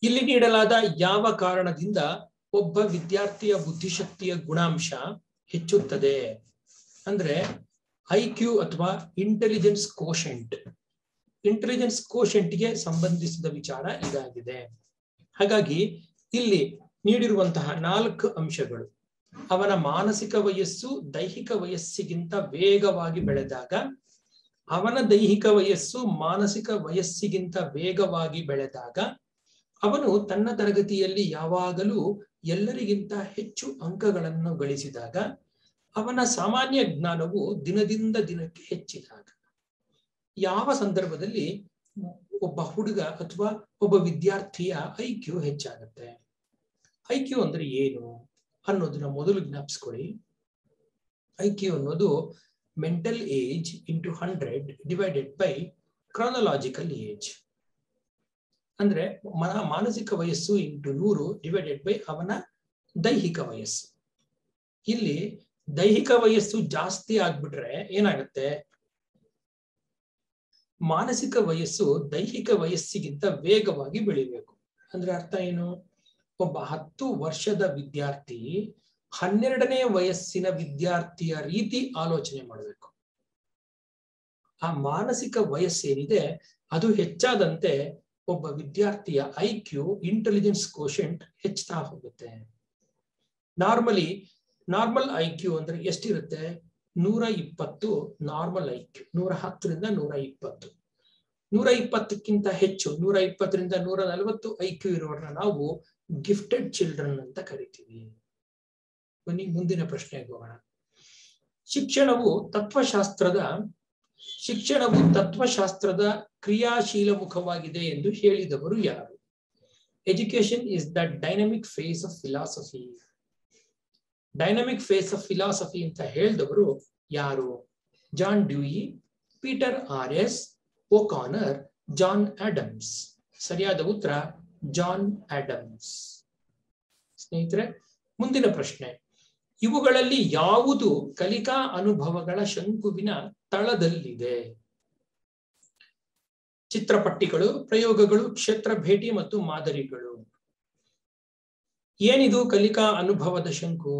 ಇಲ್ಲಿ ನೀಡಲಾದ ಯಾವ ಕಾರಣದಿಂದ ಒಬ್ಬ ವಿದ್ಯಾರ್ಥಿಯ ಬುದ್ಧಿಶಕ್ತಿಯ ಗುಣಾಂಶ ಹೆಚ್ಚುತ್ತದೆ ಅಂದ್ರೆ IQ ಅಥವಾ ಇಂಟೆಲಿಜೆನ್ಸ್ ಕೋಶೆಂಟ್. ಇಂಟೆಲಿಜೆನ್ಸ್ ಕೋಶೆಂಟ್ಗೆ ಸಂಬಂಧಿಸಿದ ವಿಚಾರ ಇದಾಗಿದೆ. ಹಾಗಾಗಿ ಇಲ್ಲಿ ನೀಡಿರುವಂತಹ 4 ಅಂಶಗಳು, ಅವನ ಮಾನಸಿಕ ವಯಸ್ಸು ದೈಹಿಕ ವಯಸ್ಸಿಗಿಂತ ವೇಗವಾಗಿ ಬೆಳೆದಾಗ, ಅವನ ದೈಹಿಕ ವಯಸ್ಸು ಮಾನಸಿಕ ವಯಸ್ಸಿಗಿಂತ ವೇಗವಾಗಿ ಬೆಳೆದಾಗ, ಅವನು ತನ್ನ ತರಗತಿಯಲ್ಲಿ ಯಾವಾಗಲೂ ಎಲ್ಲರಿಗಿಂತ ಹೆಚ್ಚು ಅಂಕಗಳನ್ನು ಗಳಿಸಿದಾಗ, ಅವನ ಸಾಮಾನ್ಯ ಜ್ಞಾನವು ದಿನದಿಂದ ದಿನಕ್ಕೆ ಹೆಚ್ಚಿದಾಗ, ಯಾವ ಸಂದರ್ಭದಲ್ಲಿ ಒಬ್ಬ ಹುಡುಗ ಅಥವಾ ಒಬ್ಬ ವಿದ್ಯಾರ್ಥಿಯ IQ ಹೆಚ್ಚಾಗುತ್ತೆ. IQ ಅಂದ್ರೆ ಏನು ಅನ್ನೋದನ್ನ ಮೊದಲು ಜ್ಞಾಪಿಸ್ಕೊಳ್ಳಿ. IQ ಅನ್ನೋದು mental age into 100 divided by chronological age. ಅಂದ್ರೆ ಮಾನಸಿಕ ವಯಸ್ಸು ಇಂಟು 100 ಡಿವೈಡೆಡ್ ಬೈ ಅವನ ದೈಹಿಕ ವಯಸ್ಸು. ಇಲ್ಲಿ ದೈಹಿಕ ವಯಸ್ಸು ಜಾಸ್ತಿ ಆಗ್ಬಿಟ್ರೆ ಏನಾಗುತ್ತೆ, ಮಾನಸಿಕ ವಯಸ್ಸು ದೈಹಿಕ ವಯಸ್ಸಿಗಿಂತ ವೇಗವಾಗಿ ಬೆಳಿಬೇಕು. ಅಂದ್ರೆ ಅರ್ಥ ಏನು, ಒಬ್ಬ 10 ವರ್ಷದ ವಿದ್ಯಾರ್ಥಿ 12ನೇ ವಯಸ್ಸಿನ ವಿದ್ಯಾರ್ಥಿಯ ರೀತಿ ಆಲೋಚನೆ ಮಾಡಬೇಕು. ಆ ಮಾನಸಿಕ ವಯಸ್ಸೇನಿದೆ ಅದು ಹೆಚ್ಚಾದಂತೆ ಒಬ್ಬ ವಿದ್ಯಾರ್ಥಿಯ IQ ಇಂಟೆಲಿಜೆನ್ಸ್ ಕೋಶೆಂಟ್ ಹೆಚ್ಚುತ್ತಾ ಹೋಗುತ್ತೆ. ನಾರ್ಮಲ್ IQ ಅಂದ್ರೆ ಎಷ್ಟಿರುತ್ತೆ, 120 ನಾರ್ಮಲ್ IQ, 110ರಿಂದ 120. 120ಕ್ಕಿಂತ ಹೆಚ್ಚು 120ರಿಂದ 140 IQ ಇರೋರನ್ನ ನಾವು ಗಿಫ್ಟೆಡ್ ಚಿಲ್ಡ್ರನ್ ಅಂತ ಕರಿತೀವಿ. ಬನ್ನಿ ಮುಂದಿನ ಪ್ರಶ್ನೆಗೆ ಹೋಗೋಣ. ಶಿಕ್ಷಣವು ತತ್ವಶಾಸ್ತ್ರದ ಕ್ರಿಯಾಶೀಲ ಮುಖವಾಗಿದೆ ಎಂದು ಹೇಳಿದವರು ಯಾರು? Education is the dynamic face of philosophy. Dynamic face of philosophy ಅಂತ ಹೇಳಿದವರು ಯಾರು? John Dewey, Peter RS O'Connor, John Adams. ಸರಿಯಾದ ಉತ್ತರ ಜಾನ್ ಆಡಮ್ಸ್. ಸ್ನೇಹಿತರೆ, ಮುಂದಿನ ಪ್ರಶ್ನೆ. ಇವುಗಳಲ್ಲಿ ಯಾವುದು ಕಲಿಕಾ ಅನುಭವಗಳ ಶಂಕುವಿನ ತಳದಲ್ಲಿದೆ? ಚಿತ್ರಪಟ್ಟಿಗಳು, ಪ್ರಯೋಗಗಳು, ಕ್ಷೇತ್ರ ಭೇಟಿ ಮತ್ತು ಮಾದರಿಗಳು. ಏನಿದು ಕಲಿಕಾ ಅನುಭವದ ಶಂಕು?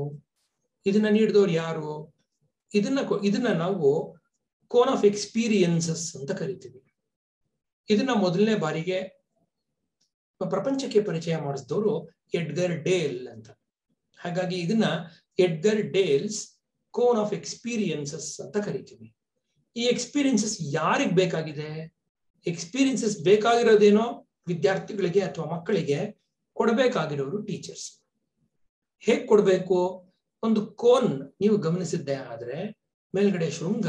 ಇದನ್ನ ನೀಡಿದವರು ಯಾರು? ಇದನ್ನ ನಾವು ಕೋನ್ ಆಫ್ ಎಕ್ಸ್ಪೀರಿಯನ್ಸಸ್ ಅಂತ ಕರಿತೀವಿ. ಇದನ್ನ ಮೊದಲನೇ ಬಾರಿಗೆ ಪ್ರಪಂಚಕ್ಕೆ ಪರಿಚಯ ಮಾಡಿಸಿದವರು ಎಡ್ಗರ್ ಡೇಲ್ ಅಂತ. ಹಾಗಾಗಿ ಇದನ್ನ ಎಡ್ಗರ್ ಡೇಲ್ಸ್ ಕೋನ್ ಆಫ್ ಎಕ್ಸ್ಪೀರಿಯನ್ಸಸ್ ಅಂತ ಕರಿತೀವಿ. ಈ ಎಕ್ಸ್ಪೀರಿಯನ್ಸಸ್ ಯಾರಿಗೆ ಬೇಕಾಗಿದೆ? ಎಕ್ಸ್ಪೀರಿಯನ್ಸಸ್ ಬೇಕಾಗಿರೋದೇನೋ ವಿದ್ಯಾರ್ಥಿಗಳಿಗೆ ಅಥವಾ ಮಕ್ಕಳಿಗೆ, ಕೊಡಬೇಕಾಗಿರೋರು ಟೀಚರ್ಸ್. ಹೇಗ್ ಕೊಡ್ಬೇಕು? ಒಂದು ಕೋನ್ ನೀವು ಗಮನಿಸಿದ್ದೆ ಆದ್ರೆ ಮೇಲ್ಗಡೆ ಶೃಂಗ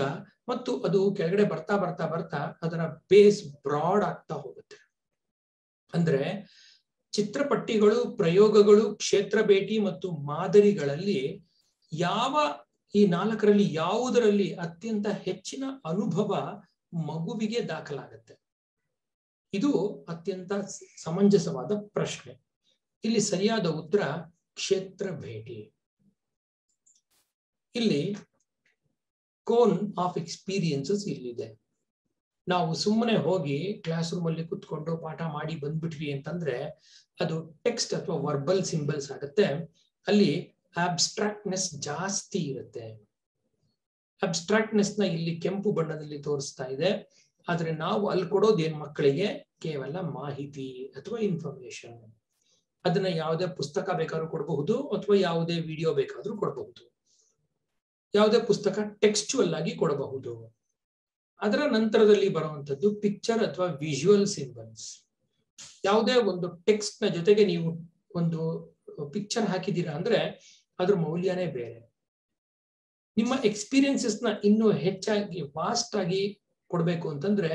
ಮತ್ತು ಅದು ಕೆಳಗಡೆ ಬರ್ತಾ ಬರ್ತಾ ಬರ್ತಾ ಅದರ ಬೇಸ್ ಬ್ರಾಡ್ ಆಗ್ತಾ ಹೋಗುತ್ತೆ. ಅಂದ್ರೆ ಚಿತ್ರಪಟ್ಟಿಗಳು, ಪ್ರಯೋಗಗಳು, ಕ್ಷೇತ್ರ ಭೇಟಿ ಮತ್ತು ಮಾದರಿಗಳಲ್ಲಿ ಈ 4ರಲ್ಲಿ ಯಾವುದರಲ್ಲಿ ಅತ್ಯಂತ ಹೆಚ್ಚಿನ ಅನುಭವ ಮಗುವಿಗೆ ದಾಖಲಾಗುತ್ತೆ? ಇದು ಅತ್ಯಂತ ಸಮಂಜಸವಾದ ಪ್ರಶ್ನೆ. ಇಲ್ಲಿ ಸರಿಯಾದ ಉತ್ತರ ಕ್ಷೇತ್ರ ಭೇಟಿ. ಇಲ್ಲಿ ಕೋನ್ ಆಫ್ ಎಕ್ಸ್ಪೀರಿಯನ್ಸಸ್ ಇಲ್ಲಿದೆ. ನಾವು ಸುಮ್ಮನೆ ಹೋಗಿ ಕ್ಲಾಸ್ ರೂಮ್ ಅಲ್ಲಿ ಕುತ್ಕೊಂಡು ಪಾಠ ಮಾಡಿ ಬಂದ್ಬಿಟ್ವಿ ಅಂತಂದ್ರೆ ಅದು ಟೆಕ್ಸ್ಟ್ ಅಥವಾ ವರ್ಬಲ್ ಸಿಂಬಲ್ಸ್ ಆಗುತ್ತೆ. ಅಲ್ಲಿ ಅಬ್ಸ್ಟ್ರಾಕ್ಟ್ನೆಸ್ ಜಾಸ್ತಿ ಇರುತ್ತೆ. ಅಬ್ಸ್ಟ್ರಾಕ್ಟ್ನೆಸ್ ನ ಇಲ್ಲಿ ಕೆಂಪು ಬಣ್ಣದಲ್ಲಿ ತೋರಿಸ್ತಾ ಇದೆ. ಆದ್ರೆ ನಾವು ಅಲ್ಲಿ ಕೊಡೋದೇನ್ ಮಕ್ಕಳಿಗೆ? ಕೇವಲ ಮಾಹಿತಿ ಅಥವಾ ಇನ್ಫಾರ್ಮೇಶನ್. ಅದನ್ನ ಯಾವುದೇ ಪುಸ್ತಕ ಬೇಕಾದ್ರೂ ಕೊಡಬಹುದು ಅಥವಾ ಯಾವುದೇ ವಿಡಿಯೋ ಬೇಕಾದ್ರೂ ಕೊಡಬಹುದು. ಯಾವುದೇ ಪುಸ್ತಕ ಟೆಕ್ಸ್ಚುವಲ್ ಆಗಿ ಕೊಡಬಹುದು. ಅದರ ನಂತರದಲ್ಲಿ ಬರುವಂತದ್ದು ಪಿಕ್ಚರ್ ಅಥವಾ ವಿಜುವಲ್ ಸಿಂಬಲ್ಸ್. ಯಾವುದೇ ಒಂದು ಟೆಕ್ಸ್ಟ್ ನ ಜೊತೆಗೆ ನೀವು ಒಂದು ಪಿಕ್ಚರ್ ಹಾಕಿದ್ದೀರಾ ಅಂದ್ರೆ ಅದ್ರ ಮೌಲ್ಯನೇ ಬೇರೆ. ನಿಮ್ಮ ಎಕ್ಸ್ಪೀರಿಯನ್ಸಸ್ ನ ಇನ್ನೂ ಹೆಚ್ಚಾಗಿ ವಾಸ್ಟ್ ಆಗಿ ಕೊಡ್ಬೇಕು ಅಂತಂದ್ರೆ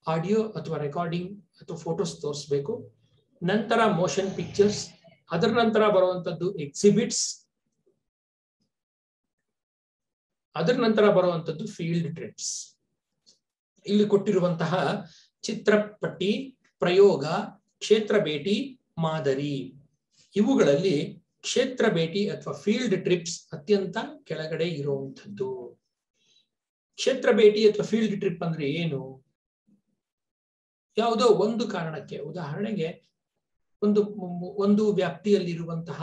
ಆಡಿಯೋ ಅಥವಾ ರೆಕಾರ್ಡಿಂಗ್ ಅಥವಾ ಫೋಟೋಸ್ ತೋರಿಸ್ಬೇಕು. ನಂತರ ಮೋಷನ್ ಪಿಕ್ಚರ್ಸ್, ಅದರ ನಂತರ ಬರುವಂತದ್ದು ಎಕ್ಸಿಬಿಟ್ಸ್, ಅದರ ನಂತರ ಬರುವಂತದ್ದು ಫೀಲ್ಡ್ ಟ್ರಿಪ್ಸ್. ಇಲ್ಲಿ ಕೊಟ್ಟಿರುವಂತಹ ಚಿತ್ರಪಟ್ಟಿ, ಪ್ರಯೋಗ, ಕ್ಷೇತ್ರ ಭೇಟಿ, ಮಾದರಿ, ಇವುಗಳಲ್ಲಿ ಕ್ಷೇತ್ರ ಭೇಟಿ ಅಥವಾ ಫೀಲ್ಡ್ ಟ್ರಿಪ್ಸ್ ಅತ್ಯಂತ ಕೆಳಗಡೆ ಇರುವಂಥದ್ದು. ಕ್ಷೇತ್ರ ಭೇಟಿ ಅಥವಾ ಫೀಲ್ಡ್ ಟ್ರಿಪ್ ಅಂದ್ರೆ ಏನು? ಯಾವುದೋ ಒಂದು ಕಾರಣಕ್ಕೆ, ಉದಾಹರಣೆಗೆ ಒಂದು ವ್ಯಾಪ್ತಿಯಲ್ಲಿರುವಂತಹ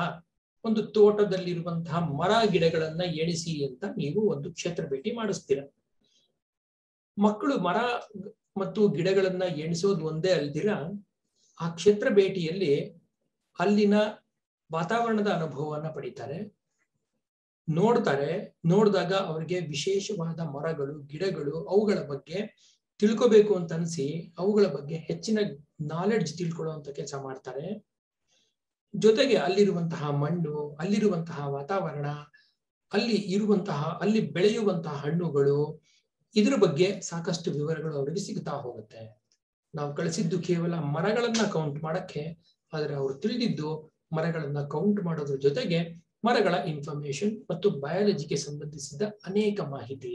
ಒಂದು ತೋಟದಲ್ಲಿರುವಂತಹ ಮರ ಗಿಡಗಳನ್ನ ಎಣಿಸಿ ಅಂತ ನೀವು ಒಂದು ಕ್ಷೇತ್ರ ಭೇಟಿ ಮಾಡಿಸ್ತೀರ. ಮಕ್ಕಳು ಮರ ಮತ್ತು ಗಿಡಗಳನ್ನ ಎಣಿಸೋದು ಒಂದೇ ಅಲ್ದಿರ ಆ ಕ್ಷೇತ್ರ ಭೇಟಿಯಲ್ಲಿ ಅಲ್ಲಿನ ವಾತಾವರಣದ ಅನುಭವವನ್ನ ಪಡಿತಾರೆ, ನೋಡಿದಾಗ ಅವರಿಗೆ ವಿಶೇಷವಾದ ಮರಗಳು, ಗಿಡಗಳು, ಅವುಗಳ ಬಗ್ಗೆ ತಿಳ್ಕೋಬೇಕು ಅಂತ ಅನ್ಸಿ ಅವುಗಳ ಬಗ್ಗೆ ಹೆಚ್ಚಿನ ನಾಲೆಡ್ಜ್ ತಿಳ್ಕೊಳ್ಳುವಂತ ಕೆಲಸ ಮಾಡ್ತಾರೆ. ಜೊತೆಗೆ ಅಲ್ಲಿರುವಂತಹ ಮಣ್ಣು, ಅಲ್ಲಿರುವಂತಹ ವಾತಾವರಣ, ಅಲ್ಲಿ ಬೆಳೆಯುವಂತಹ ಹಣ್ಣುಗಳು, ಇದ್ರ ಬಗ್ಗೆ ಸಾಕಷ್ಟು ವಿವರಗಳು ಅವರಿಗೆ ಸಿಗ್ತಾ ಹೋಗುತ್ತೆ. ನಾವು ಕಳಿಸಿದ್ದು ಕೇವಲ ಮರಗಳನ್ನ ಕೌಂಟ್ ಮಾಡಕ್ಕೆ, ಆದ್ರೆ ಅವರು ತಿಳಿದಿದ್ದು ಮರಗಳನ್ನ ಕೌಂಟ್ ಮಾಡೋದ್ರ ಜೊತೆಗೆ ಮರಗಳ ಇನ್ಫಾರ್ಮೇಶನ್ ಮತ್ತು ಬಯಾಲಜಿಗೆ ಸಂಬಂಧಿಸಿದ ಅನೇಕ ಮಾಹಿತಿ.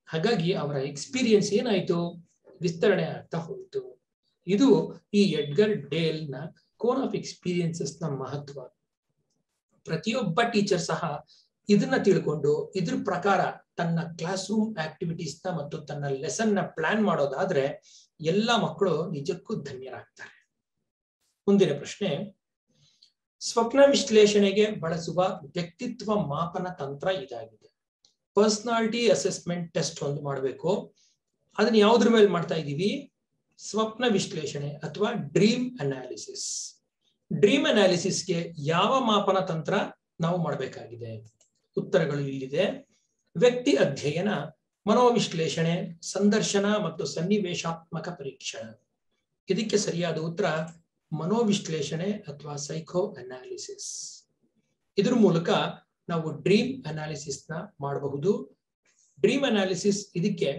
ಹಾಗಾಗಿ ಅವರ ಎಕ್ಸ್ಪೀರಿಯನ್ಸ್ ಏನಾಯ್ತು, ವಿಸ್ತರಣೆ ಆಗ್ತಾ ಹೋಯಿತು. ಇದು ಈ ಎಡ್ಗರ್ ಡೇಲ್ ನ ಕೋನ್ ಆಫ್ ಎಕ್ಸ್ಪೀರಿಯನ್ಸಸ್ ನ ಮಹತ್ವ. ಪ್ರತಿಯೊಬ್ಬ ಟೀಚರ್ ಸಹ ಇದನ್ನ ತಿಳ್ಕೊಂಡು ಇದ್ರ ಪ್ರಕಾರ ತನ್ನ ಕ್ಲಾಸ್ ರೂಮ್ ಆಕ್ಟಿವಿಟೀಸ್ ನ ಮತ್ತು ತನ್ನ ಲೆಸನ್ ನ ಪ್ಲಾನ್ ಮಾಡೋದಾದ್ರೆ ಎಲ್ಲ ಮಕ್ಕಳು ನಿಜಕ್ಕೂ ಧನ್ಯರಾಗ್ತಾರೆ. ಮುಂದಿನ ಪ್ರಶ್ನೆ, ಸ್ವಪ್ನ ವಿಶ್ಲೇಷಣೆಗೆ ಬಳಸುವ ವ್ಯಕ್ತಿತ್ವ ಮಾಪನ ತಂತ್ರ ಇದಾಗಿದೆ. ಪರ್ಸನಾಲಿಟಿ ಅಸೆಸ್ಮೆಂಟ್ ಟೆಸ್ಟ್ ಒಂದು ಮಾಡಬೇಕು. ಅದನ್ನ ಯಾವುದ್ರ ಮೇಲೆ ಮಾಡ್ತಾ ಇದ್ದೀವಿ? ಸ್ವಪ್ನ ವಿಶ್ಲೇಷಣೆ ಅಥವಾ ಡ್ರೀಮ್ ಅನಾಲಿಸಿಸ್. ಡ್ರೀಮ್ ಅನಾಲಿಸಿಸ್ಗೆ ಯಾವ ಮಾಪನ ತಂತ್ರ ನಾವು ಮಾಡಬೇಕಾಗಿದೆ? ಉತ್ತರಗಳು ಇಲ್ಲಿದೆ. ವ್ಯಕ್ತಿ ಅಧ್ಯಯನ, ಮನೋವಿಶ್ಲೇಷಣೆ, ಸಂದರ್ಶನ ಮತ್ತು ಸನ್ನಿವೇಶಾತ್ಮಕ ಪರೀಕ್ಷಣ. ಇದಕ್ಕೆ ಸರಿಯಾದ ಉತ್ತರ ಮನೋವಿಶ್ಲೇಷಣೆ ಅಥವಾ ಸೈಕೋ ಅನಾಲಿಸಿಸ್. ಇದ್ರ ಮೂಲಕ ನಾವು ಡ್ರೀಮ್ ಅನಾಲಿಸಿಸ್ ನ ಮಾಡಬಹುದು. ಡ್ರೀಮ್ ಅನಾಲಿಸಿಸ್ ಇದಕ್ಕೆ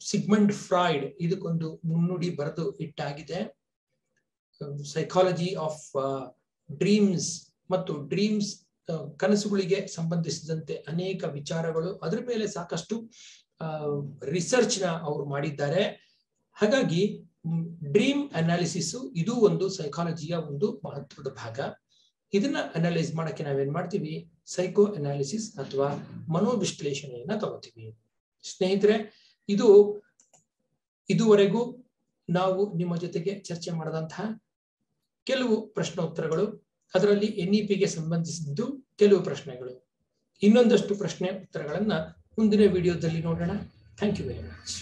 ಸಿಗ್ಮಂಡ್ ಫ್ರಾಯ್ಡ್ ಇದಕ್ಕೊಂದು ಮುನ್ನುಡಿ ಬರೆದು ಇಟ್ಟಾಗಿದೆ. ಸೈಕಾಲಜಿ ಆಫ್ ಡ್ರೀಮ್ಸ್ ಮತ್ತು ಡ್ರೀಮ್ಸ್ ಕನಸುಗಳಿಗೆ ಸಂಬಂಧಿಸಿದಂತೆ ಅನೇಕ ವಿಚಾರಗಳು, ಅದರ ಮೇಲೆ ಸಾಕಷ್ಟು ರಿಸರ್ಚ್ ನ ಅವರು ಮಾಡಿದ್ದಾರೆ. ಹಾಗಾಗಿ ಡ್ರೀಮ್ ಅನಾಲಿಸಿಸ್ ಇದು ಒಂದು ಸೈಕಾಲಜಿಯ ಒಂದು ಮಹತ್ವದ ಭಾಗ. ಇದನ್ನ ಅನಲೈಸ್ ಮಾಡಕ್ಕೆ ನಾವೇನ್ ಮಾಡ್ತೀವಿ? ಸೈಕೋ ಅನಾಲಿಸಿಸ್ ಅಥವಾ ಮನೋವಿಶ್ಲೇಷಣೆಯನ್ನ ತಗೋತೀವಿ. ಸ್ನೇಹಿತರೆ, ಇದುವರೆಗೂ ನಾವು ನಿಮ್ಮ ಜೊತೆಗೆ ಚರ್ಚೆ ಮಾಡಿದಂತಹ ಕೆಲವು ಪ್ರಶ್ನೋತ್ತರಗಳು, ಅದರಲ್ಲಿ NEPಗೆ ಸಂಬಂಧಿಸಿದ್ದು ಕೆಲವು ಪ್ರಶ್ನೆಗಳು. ಇನ್ನೊಂದಷ್ಟು ಪ್ರಶ್ನೆ ಉತ್ತರಗಳನ್ನ ಮುಂದಿನ ವಿಡಿಯೋದಲ್ಲಿ ನೋಡೋಣ. Thank you very much.